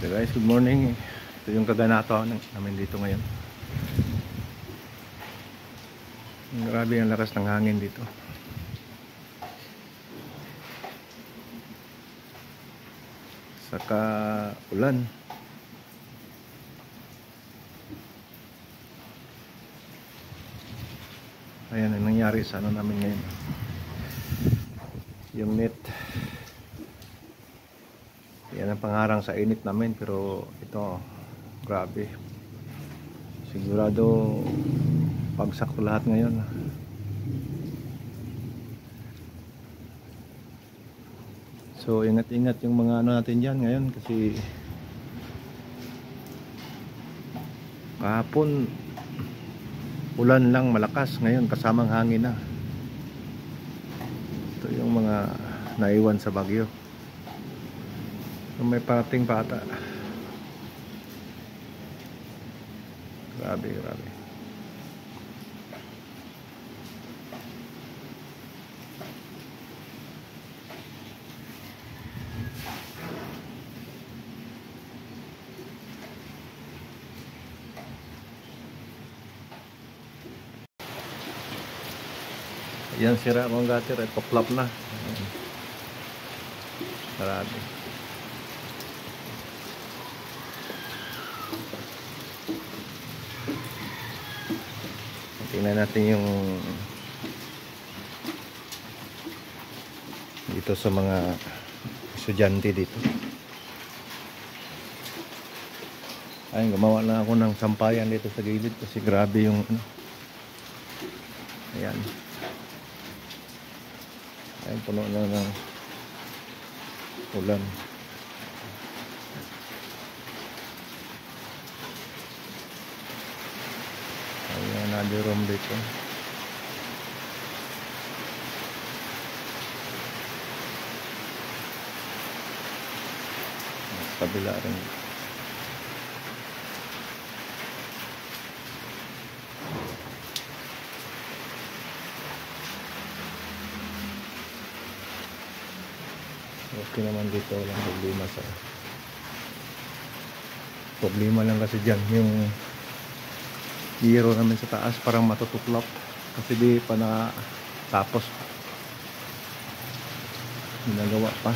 So guys, good morning. Ito yung kaganato namin dito ngayon. Grabe ang lakas ng hangin dito. Saka ulan. Ayan ang nangyari sa ano namin ngayon. Yung net. Yan ang pangarang sa init namin, pero ito grabe, sigurado pagsak lahat ngayon. So ingat-ingat yung mga ano natin dyan ngayon, kasi kahapon ulan lang malakas, ngayon kasamang hangin na. Ito yung mga naiwan sa bagyo. May parating pa ata. Grabe. Yan, sira akong gutter at tuklap na. Grabe. Tingnan natin yung dito sa mga estudyante dito. Ayun, gumawa na ako ng sampayan dito sa gilid kasi grabe yung ano. Ayan. Ayun, puno na ng ulan. Ayan, another room dito. Kabila rin. Okay naman dito, walang problema lang kasi dyan yung hero namin sa taas parang matutuklap kasi di pa nakatapos, ginagawa pa.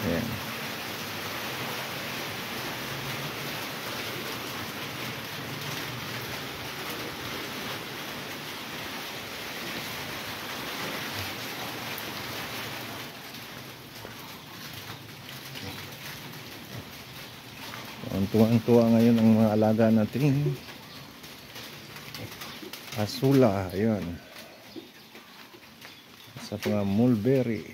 Ayan. Tuwang-tuwa ngayon ang mga alaga natin. Asula, ayun. Sa mga mulberry.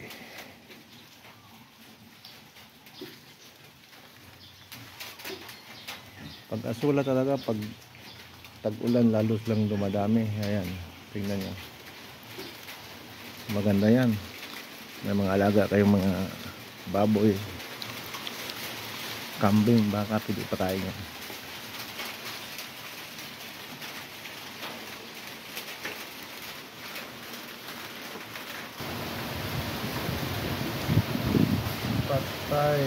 Pag asula talaga, pag tag-ulan lalos lang dumadami. Ayan, tingnan nyo. Maganda yan. May mga alaga kayong mga baboy, kambing, baka pili pa tayo nga. Patay.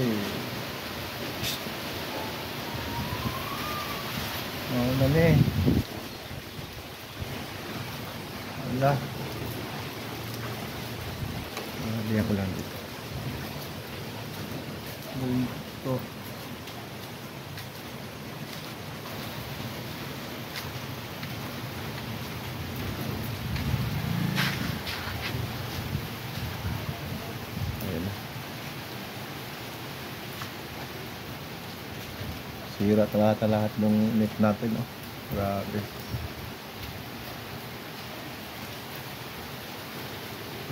Mauna na eh. Wala. Liyan ko lang dito. Ito. Sira lahat ng net natin, oh. Grabe.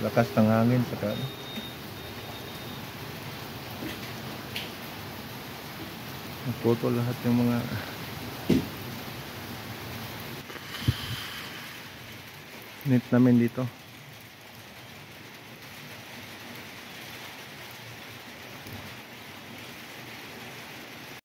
Lakas ng hangin saka naputol lahat yung mga net namin dito.